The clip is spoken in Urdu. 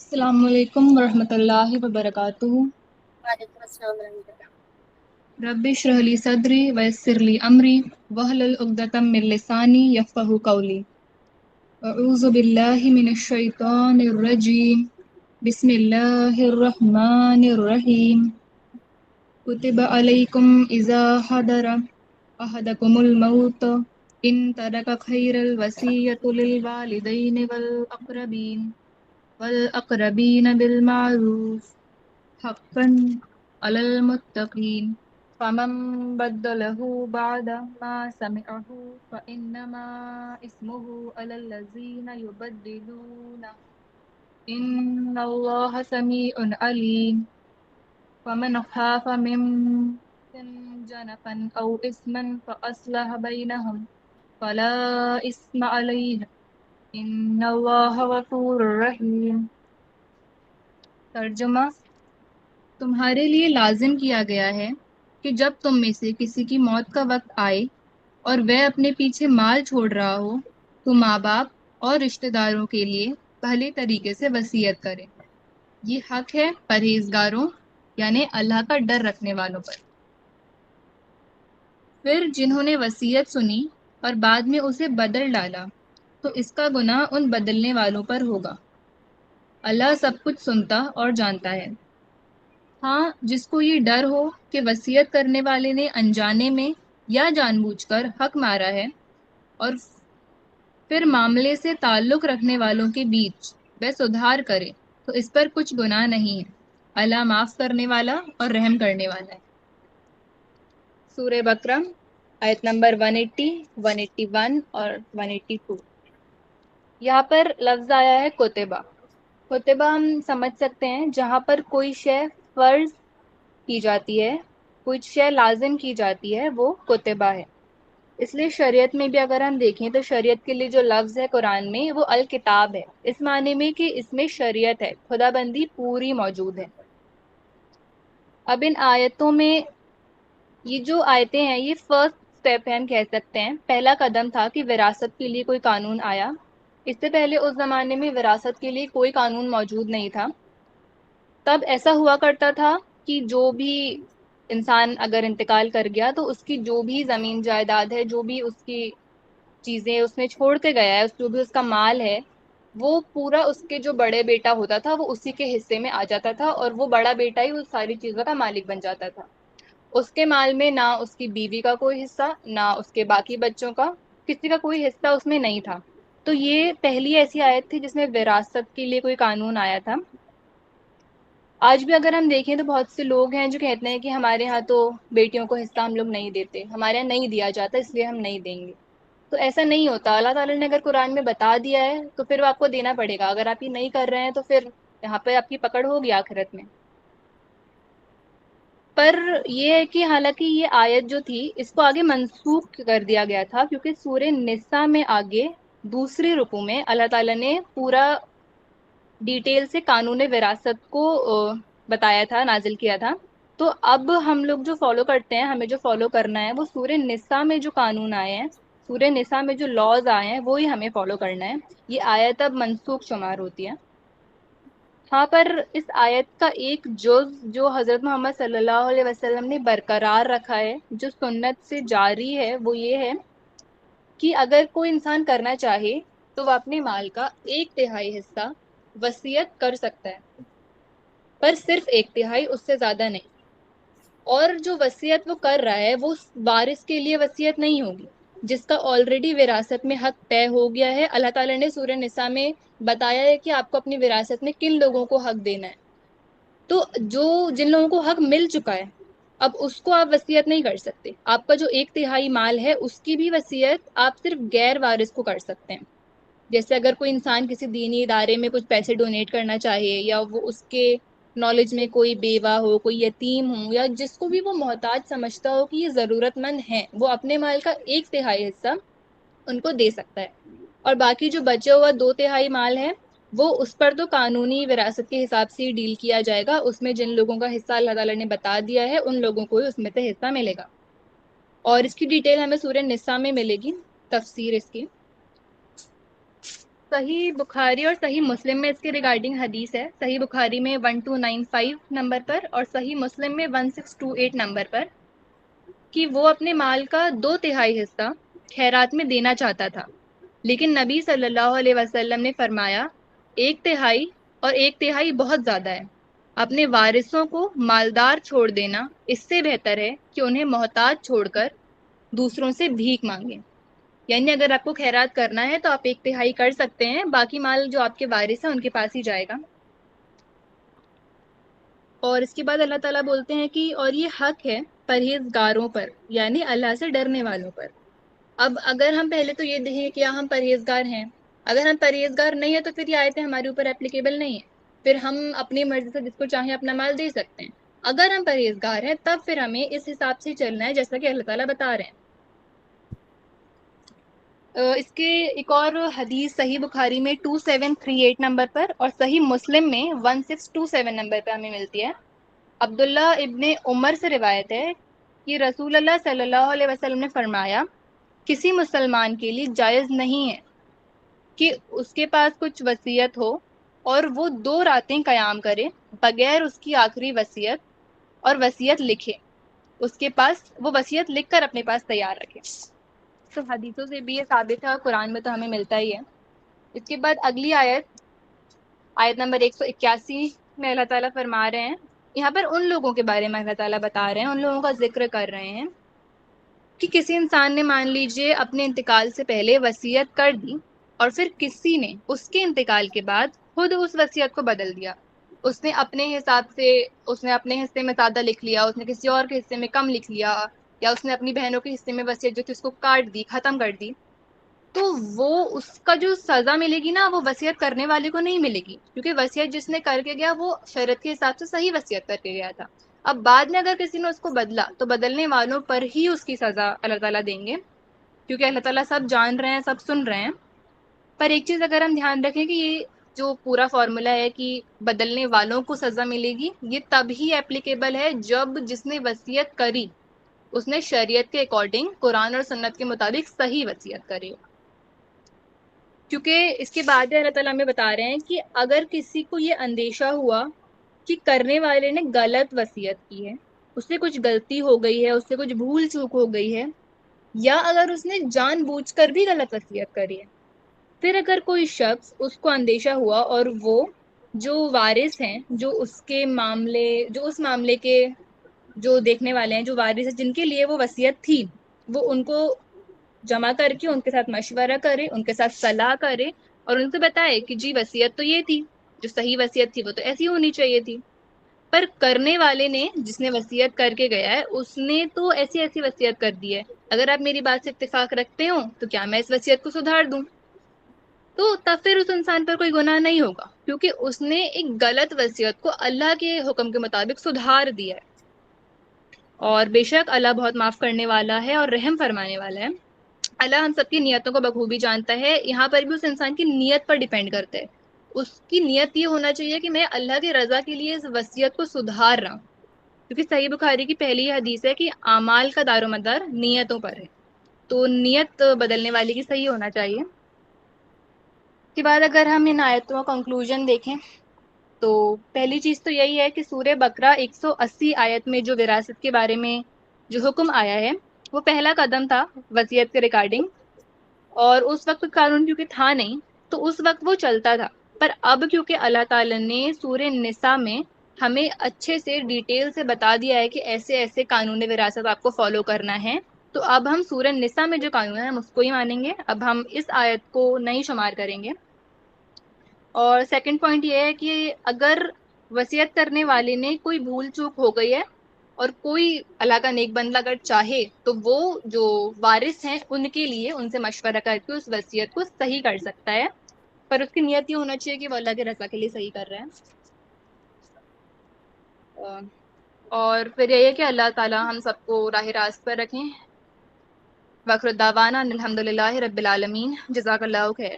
السلام علیکم ورحمۃ اللہ وبرکاتہ۔ وعلیکم السلام ورحمۃ اللہ۔ رب اشرح لی صدری ویسر لی امری واحلل عقدۃ من لسانی یفقہوا قولی۔ اعوذ باللہ من الشیطان الرجیم، بسم اللہ الرحمن الرحیم۔ کتب علیکم اذا حضر احدکم الموت ان ترک خیر الوصیۃ للوالدین والاقربین بالمعروف حقا علی المتقین فمن بدلہ بعد ما سمعہ فإنما اسمہ علی الذین یبدلونہ ان اللہ سمیع علیم۔ فمن خاف من موص جنفا او اثما فاصلح بینہم فلا اثم علیہ ان اللہ غفور رحیم۔ ترجمہ: تمہارے لیے لازم کیا گیا ہے کہ جب تم میں سے کسی کی موت کا وقت آئے اور وہ اپنے پیچھے مال چھوڑ رہا ہو تو ماں باپ اور رشتہ داروں کے لیے پہلے طریقے سے وصیت کرے۔ یہ حق ہے پرہیزگاروں یعنی اللہ کا ڈر رکھنے والوں پر۔ پھر جنہوں نے وصیت سنی اور بعد میں اسے بدل ڈالا تو اس کا گناہ ان بدلنے والوں پر ہوگا۔ اللہ سب کچھ سنتا اور جانتا ہے۔ ہاں، جس کو یہ ڈر ہو کہ وصیت کرنے والے نے انجانے میں یا جان بوجھ کر حق مارا ہے اور پھر معاملے سے تعلق رکھنے والوں کے بیچ وہ سدھار کرے تو اس پر کچھ گناہ نہیں ہے۔ اللہ معاف کرنے والا اور رحم کرنے والا ہے۔ سورہ بقرہ آیت نمبر 180، 181 اور 182۔ یہاں پر لفظ آیا ہے کتبہ۔ کتبہ ہم سمجھ سکتے ہیں جہاں پر کوئی شے فرض کی جاتی ہے، کوئی شے لازم کی جاتی ہے، وہ کتبہ ہے۔ اس لیے شریعت میں بھی اگر ہم دیکھیں تو شریعت کے لیے جو لفظ ہے قرآن میں وہ الکتاب ہے، اس معنی میں کہ اس میں شریعت ہے، خدا بندی پوری موجود ہے۔ اب ان آیتوں میں یہ جو آیتیں ہیں یہ فرسٹ سٹیپ ہے، ہم کہہ سکتے ہیں پہلا قدم تھا کہ وراثت کے لیے کوئی قانون آیا۔ اس سے پہلے اس زمانے میں وراثت کے لیے کوئی قانون موجود نہیں تھا۔ تب ایسا ہوا کرتا تھا کہ جو بھی انسان اگر انتقال کر گیا تو اس کی جو بھی زمین جائیداد ہے، جو بھی اس کی چیزیں اس میں چھوڑ کے گیا ہے، جو بھی اس کا مال ہے، وہ پورا اس کے جو بڑے بیٹا ہوتا تھا وہ اسی کے حصے میں آ جاتا تھا اور وہ بڑا بیٹا ہی اس ساری چیزوں کا مالک بن جاتا تھا۔ اس کے مال میں نہ اس کی بیوی کا کوئی حصہ، نہ اس کے باقی بچوں کا، کسی کا کوئی حصہ اس میں نہیں تھا۔ تو یہ پہلی ایسی آیت تھی جس میں وراثت کے لیے کوئی قانون آیا تھا۔ آج بھی اگر ہم دیکھیں تو بہت سے لوگ ہیں جو کہتے ہیں کہ ہمارے ہاں تو بیٹیوں کو حصہ ہم لوگ نہیں دیتے، ہمارے یہاں نہیں دیا جاتا اس لیے ہم نہیں دیں گے۔ تو ایسا نہیں ہوتا، اللہ تعالیٰ نے اگر قرآن میں بتا دیا ہے تو پھر وہ آپ کو دینا پڑے گا۔ اگر آپ یہ نہیں کر رہے ہیں تو پھر یہاں پہ آپ کی پکڑ ہوگی آخرت میں۔ پر یہ ہے کہ حالانکہ یہ آیت جو تھی اس کو آگے منسوخ کر دیا گیا تھا، کیونکہ سورہ نساء میں آگے دوسری رکوع میں اللہ تعالیٰ نے پورا ڈیٹیل سے قانون وراثت کو بتایا تھا، نازل کیا تھا۔ تو اب ہم لوگ جو فالو کرتے ہیں، ہمیں جو فالو کرنا ہے وہ سورہ نساء میں جو قانون آئے ہیں، سورہ نساء میں جو لاز آئے ہیں وہی ہمیں فالو کرنا ہے۔ یہ آیت اب منسوخ شمار ہوتی ہے۔ ہاں، پر اس آیت کا ایک جز جو حضرت محمد صلی اللہ علیہ وسلم نے برقرار رکھا ہے، جو سنت سے جاری ہے، وہ یہ ہے کہ اگر کوئی انسان کرنا چاہے تو وہ اپنے مال کا 1/3 حصہ وصیت کر سکتا ہے، پر صرف 1/3، اس سے زیادہ نہیں۔ اور جو وصیت وہ کر رہا ہے وہ وارث کے لیے وصیت نہیں ہوگی، جس کا آلریڈی وراثت میں حق طے ہو گیا ہے۔ اللہ تعالیٰ نے سورہ نساء میں بتایا ہے کہ آپ کو اپنی وراثت میں کن لوگوں کو حق دینا ہے۔ تو جن لوگوں کو حق مل چکا ہے اب اس کو آپ وصیت نہیں کر سکتے۔ آپ کا جو 1/3 مال ہے اس کی بھی وصیت آپ صرف غیر وارث کو کر سکتے ہیں۔ جیسے اگر کوئی انسان کسی دینی ادارے میں کچھ پیسے ڈونیٹ کرنا چاہے، یا وہ اس کے نالج میں کوئی بیوہ ہو، کوئی یتیم ہو، یا جس کو بھی وہ محتاج سمجھتا ہو کہ یہ ضرورت مند ہیں، وہ اپنے مال کا 1/3 حصہ ان کو دے سکتا ہے۔ اور باقی جو بچے ہوا 2/3 مال ہے وہ اس پر تو قانونی وراثت کے حساب سے ہی ڈیل کیا جائے گا۔ اس میں جن لوگوں کا حصہ اللہ تعالیٰ نے بتا دیا ہے ان لوگوں کو ہی اس میں سے حصہ ملے گا۔ اور اس کی ڈیٹیل ہمیں سورہ نساء میں ملے گی، تفسیر اس کی۔ صحیح بخاری اور صحیح مسلم میں اس کے ریگارڈنگ حدیث ہے. صحیح بخاری میں 1295 نمبر پر اور صحیح مسلم میں 1628 نمبر پر کہ وہ اپنے مال کا 2/3 حصہ خیرات میں دینا چاہتا تھا، لیکن نبی صلی اللہ علیہ وسلم نے فرمایا 1/3 اور 1/3 بہت زیادہ ہے. اپنے وارثوں کو مالدار چھوڑ دینا اس سے بہتر ہے کہ انہیں محتاج چھوڑ کر دوسروں سے بھیک مانگیں. یعنی اگر آپ کو خیرات کرنا ہے تو آپ 1/3 کر سکتے ہیں، باقی مال جو آپ کے وارث ہیں ان کے پاس ہی جائے گا. اور اس کے بعد اللہ تعالیٰ بولتے ہیں کہ اور یہ حق ہے پرہیزگاروں پر، یعنی اللہ سے ڈرنے والوں پر. اب اگر ہم پہلے تو یہ دیکھیں کہ ہم پرہیزگار ہیں، اگر ہم پرہیزگار نہیں ہیں تو پھر یہ آیتیں ہمارے اوپر اپلیکیبل نہیں ہیں، پھر ہم اپنی مرضی سے جس کو چاہیں اپنا مال دے سکتے ہیں. اگر ہم پرہیزگار ہیں تب پھر ہمیں اس حساب سے چلنا ہے جیسا کہ اللہ تعالیٰ بتا رہے ہیں. اس کے ایک اور حدیث صحیح بخاری میں 2738 نمبر پر اور صحیح مسلم میں 1627 نمبر پہ ہمیں ملتی ہے. عبداللہ ابن عمر سے روایت ہے کہ رسول اللہ صلی اللہ علیہ وسلم نے فرمایا کسی مسلمان کے لیے جائز نہیں ہے کہ اس کے پاس کچھ وصیت ہو اور وہ 2 راتیں قیام کرے بغیر اس کی آخری وصیت اور وصیت لکھے، اس کے پاس وہ وصیت لکھ کر اپنے پاس تیار رکھے. تو حدیثوں سے بھی یہ ثابت ہے اور قرآن میں تو ہمیں ملتا ہی ہے. اس کے بعد اگلی آیت نمبر 181 میں اللہ تعالیٰ فرما رہے ہیں، یہاں پر ان لوگوں کے بارے میں اللہ تعالیٰ بتا رہے ہیں، ان لوگوں کا ذکر کر رہے ہیں کہ کسی انسان نے مان لیجئے اپنے انتقال سے پہلے وصیت کر دی اور پھر کسی نے اس کے انتقال کے بعد خود اس وصیت کو بدل دیا. اس نے اپنے حساب سے اس نے اپنے حصے میں زیادہ لکھ لیا، اس نے کسی اور کے حصے میں کم لکھ لیا، یا اس نے اپنی بہنوں کے حصے میں وصیت جو تھی اس کو کاٹ دی، ختم کر دی، تو وہ اس کا جو سزا ملے گی نا وہ وصیت کرنے والے کو نہیں ملے گی، کیونکہ وصیت جس نے کر کے گیا وہ شریعت کے حساب سے صحیح وصیت کر کے گیا تھا. اب بعد میں اگر کسی نے اس کو بدلا تو بدلنے والوں پر ہی اس کی سزا اللہ تعالیٰ دیں گے، کیونکہ اللہ تعالیٰ سب جان رہے ہیں، سب سن رہے ہیں. پر ایک چیز اگر ہم دھیان رکھیں کہ یہ جو پورا فارمولا ہے کہ بدلنے والوں کو سزا ملے گی، یہ تب ہی اپلیکیبل ہے جب جس نے وصیت کری اس نے شریعت کے اکارڈنگ قرآن اور سنت کے مطابق صحیح وصیت کری. کیونکہ اس کے بعد اللہ تعالیٰ ہمیں بتا رہے ہیں کہ اگر کسی کو یہ اندیشہ ہوا کہ کرنے والے نے غلط وصیت کی ہے، اس سے کچھ غلطی ہو گئی ہے، اس سے کچھ بھول چوک ہو گئی ہے، یا اگر اس نے جان بوجھ کر بھی غلط وصیت کری ہے، پھر اگر کوئی شخص اس کو اندیشہ ہوا اور وہ جو وارث ہیں، جو اس معاملے کے جو دیکھنے والے ہیں، جو وارث ہیں جن کے لیے وہ وصیت تھی، وہ ان کو جمع کر کے ان کے ساتھ مشورہ کرے، ان کے ساتھ صلاح کرے اور ان سے بتائے کہ جی وصیت تو یہ تھی، جو صحیح وصیت تھی وہ تو ایسی ہونی چاہیے تھی. پر کرنے والے نے جس نے وصیت کر کے گیا ہے اس نے تو ایسی وصیت کر دی ہے، اگر آپ میری بات سے اتفاق رکھتے ہو تو کیا میں اس وصیت کو سدھار دوں؟ تو تب پھر اس انسان پر کوئی گناہ نہیں ہوگا، کیونکہ اس نے ایک غلط وصیت کو اللہ کے حکم کے مطابق سدھار دیا ہے. اور بے شک اللہ بہت معاف کرنے والا ہے اور رحم فرمانے والا ہے. اللہ ہم سب کی نیتوں کو بخوبی جانتا ہے. یہاں پر بھی اس انسان کی نیت پر ڈیپینڈ کرتا ہے. اس کی نیت یہ ہونا چاہیے کہ میں اللہ کی رضا کے لیے اس وصیت کو سدھار رہا ہوں، کیونکہ صحیح بخاری کی پہلی حدیث ہے کہ اعمال کا دار و مدار نیتوں پر ہے، تو نیت بدلنے والے کی صحیح ہونا چاہیے. اس کے بعد اگر ہم ان آیتوں کا کنکلوژن دیکھیں تو پہلی چیز تو یہی ہے کہ سورہ بقرہ 180 آیت میں جو وراثت کے بارے میں جو حکم آیا ہے وہ پہلا قدم تھا وصیت کے ریگارڈنگ. اور اس وقت قانون کیونکہ تھا نہیں تو اس وقت وہ چلتا تھا، پر اب کیونکہ اللہ تعالیٰ نے سورہ نساء میں ہمیں اچھے سے ڈیٹیل سے بتا دیا ہے کہ ایسے ایسے قانون وراثت آپ کو فالو کرنا ہے، تو اب ہم سورہ نساء میں جو قانون ہے ہم اس کو ہی مانیں گے. اب ہم اس آیت کو نہیں شمار کریں گے. اور سیکنڈ پوائنٹ یہ ہے کہ اگر وصیت کرنے والے نے کوئی بھول چوک ہو گئی ہے اور کوئی اللہ کا نیک بندہ اگر چاہے تو وہ جو وارث ہیں ان کے لیے ان سے مشورہ کر کے اس وصیت کو صحیح کر سکتا ہے، پر اس کی نیت یہ ہونا چاہیے کہ وہ اللہ کے رضا کے لیے صحیح کر رہے ہیں. اور پھر یہ ہے کہ اللہ تعالیٰ ہم سب کو راہ راست پر رکھیں. وآخر دعوانا الحمد للہ رب العالمین. جزاک اللہ خیر.